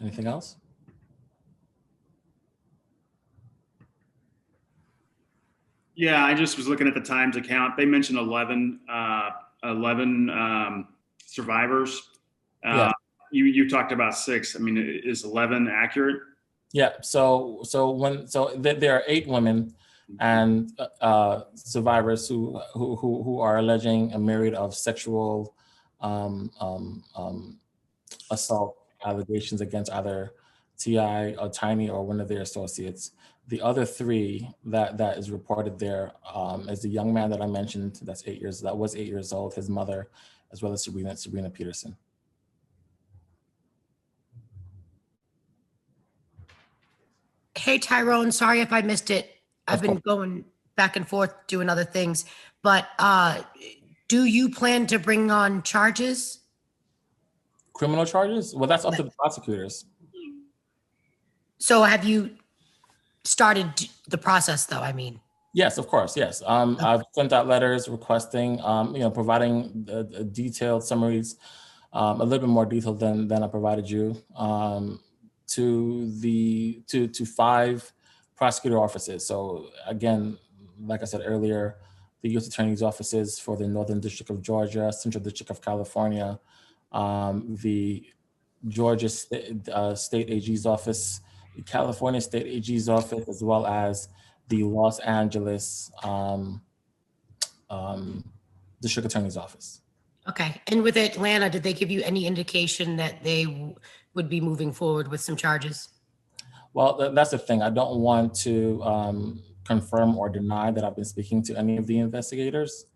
Anything else? Yeah, I just was looking at the Times account. They mentioned 11 survivors. Yeah. You talked about 6. I mean, is 11 accurate? Yeah. So there are 8 women and survivors who are alleging a myriad of sexual assault allegations against either T.I. or Tiny or one of their associates. The other 3 that is reported there is the young man that I mentioned that was 8 years old, his mother, as well as Sabrina Peterson. Hey, Tyrone, sorry if I missed it. I've been going back and forth doing other things, but do you plan to bring on charges? Criminal charges? Well, that's up to the prosecutors. So have you started the process though, I mean? Yes, of course, yes. I've sent out letters requesting, providing detailed summaries, a little bit more detailed than I provided you, to 5 prosecutor offices. So again, like I said earlier, the U.S. Attorney's offices for the Northern District of Georgia, Central District of California, the Georgia State AG's office, the California State AG's office, as well as the Los Angeles District Attorney's office. Okay. And with Atlanta, did they give you any indication that they would be moving forward with some charges? Well, that's the thing. I don't want to confirm or deny that I've been speaking to any of the investigators.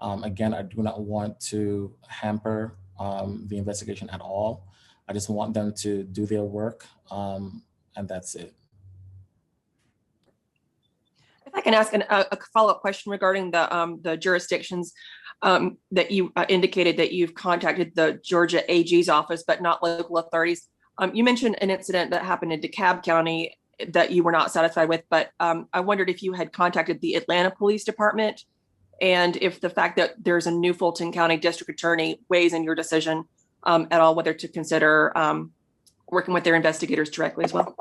Again, I do not want to hamper the investigation at all. I just want them to do their work, and that's it. If I can ask a follow-up question regarding the jurisdictions that you indicated that you've contacted the Georgia AG's office, but not local authorities. You mentioned an incident that happened in DeKalb County that you were not satisfied with, but I wondered if you had contacted the Atlanta Police Department and if the fact that there's a new Fulton County District Attorney weighs in your decision at all, whether to consider working with their investigators directly as well.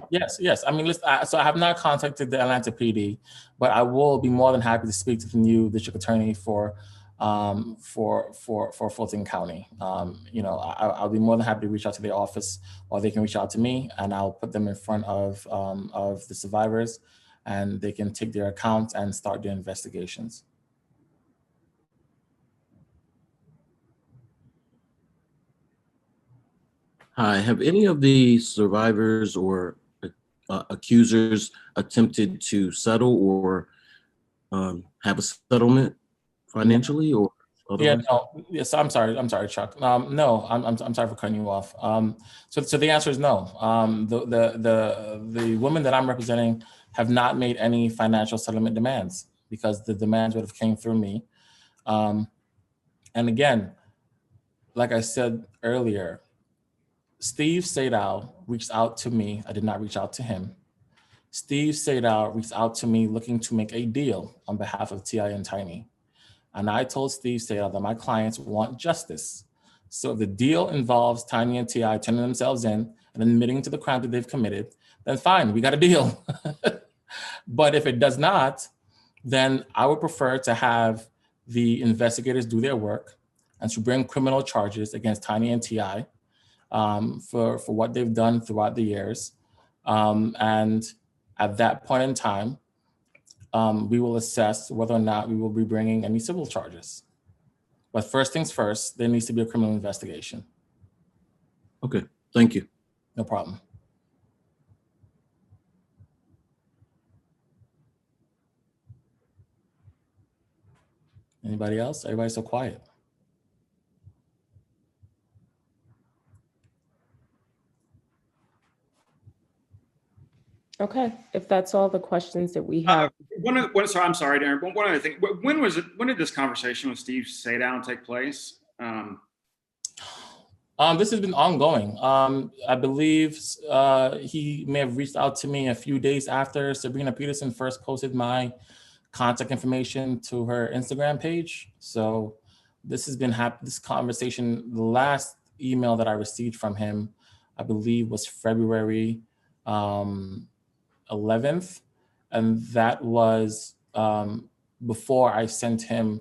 Yes. I mean, listen, so I have not contacted the Atlanta PD, but I will be more than happy to speak to the new district attorney for Fulton County. I'll be more than happy to reach out to their office, or they can reach out to me, and I'll put them in front of the survivors, and they can take their accounts and start their investigations. Hi, have any of the survivors or accusers attempted to settle or have a settlement financially or otherwise? Yeah, no, yes, I'm sorry, Chuck. No, I'm sorry for cutting you off. So the answer is no. The women that I'm representing have not made any financial settlement demands because the demands would have came through me. And again, like I said earlier, Steve Sadow reached out to me. I did not reach out to him. Steve Sadow reached out to me looking to make a deal on behalf of T.I. and Tiny. And I told Steve Sadow that my clients want justice. So if the deal involves Tiny and T.I. turning themselves in and admitting to the crime that they've committed, then fine, we got a deal. But if it does not, then I would prefer to have the investigators do their work and to bring criminal charges against Tiny and T.I. For what they've done throughout the years. And at that point in time, we will assess whether or not we will be bringing any civil charges. But first things first, there needs to be a criminal investigation. Okay, thank you. No problem. Anybody else? Everybody's so quiet. Okay, if that's all the questions that we have. I'm sorry, Darren, but one other thing. When did this conversation with Steve Sadow take place? This has been ongoing. I believe he may have reached out to me a few days after Sabrina Peterson first posted my contact information to her Instagram page. So this has been this conversation, the last email that I received from him I believe was February 11th. And that was before I sent him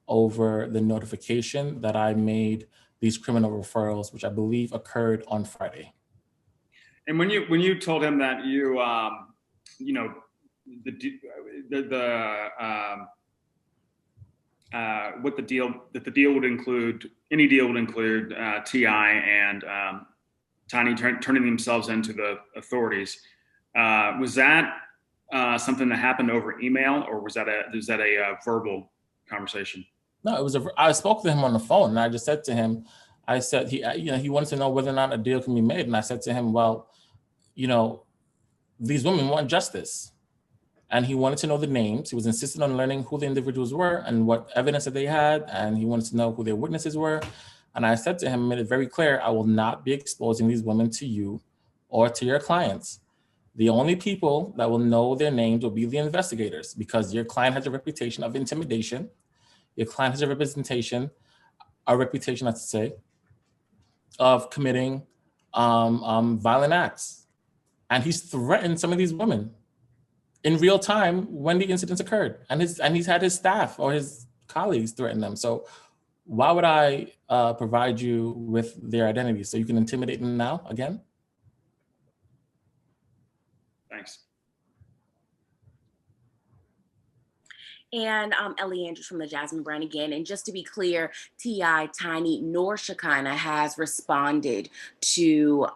over the notification that I made these criminal referrals, which I believe occurred on Friday. And when you told him that you know, what the deal would include, any deal would include TI and Tiny turning themselves into the authorities. Was that something that happened over email, or was that a verbal conversation? No, it was I spoke to him on the phone, and I just said to him, I said he wanted to know whether or not a deal can be made, and I said to him, well, these women want justice, and he wanted to know the names. He was insistent on learning who the individuals were and what evidence that they had, and he wanted to know who their witnesses were. And I said to him, made it very clear, I will not be exposing these women to you or to your clients. The only people that will know their names will be the investigators, because your client has a reputation of intimidation. Your client has a reputation, I should say, of committing violent acts. And he's threatened some of these women in real time when the incidents occurred. And he's had his staff or his colleagues threaten them. So why would I provide you with their identities so you can intimidate them now again? Thanks. And Ellie Andrews from the Jasmine Brand again. And just to be clear, T.I., Tiny, nor Shekinah has responded to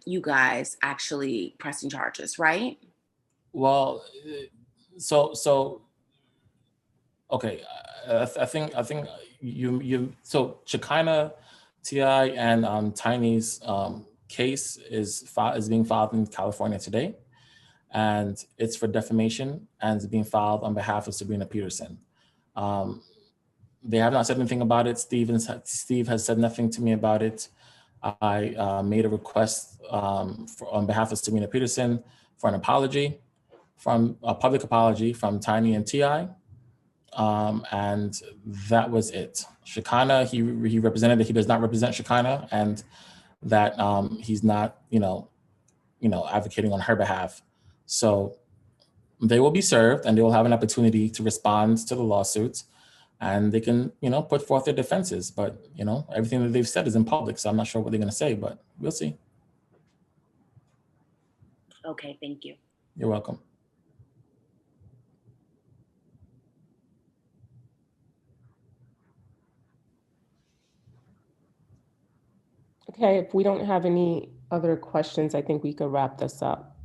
you guys actually pressing charges, right? Well, okay. I think so Shekinah, T.I., and Tiny's case is being filed in California today. And it's for defamation, and it's being filed on behalf of Sabrina Peterson. They have not said anything about it. Steve has said nothing to me about it. I made a request on behalf of Sabrina Peterson for an apology, from a public apology from Tiny and T.I. And that was it. Shekinah, he represented that he does not represent Shekinah, and that he's not, advocating on her behalf. So they will be served, and they will have an opportunity to respond to the lawsuits, and they can, put forth their defenses. But, everything that they've said is in public, so I'm not sure what they're going to say, but we'll see. Okay, thank you. You're welcome. Okay, if we don't have any other questions, I think we could wrap this up.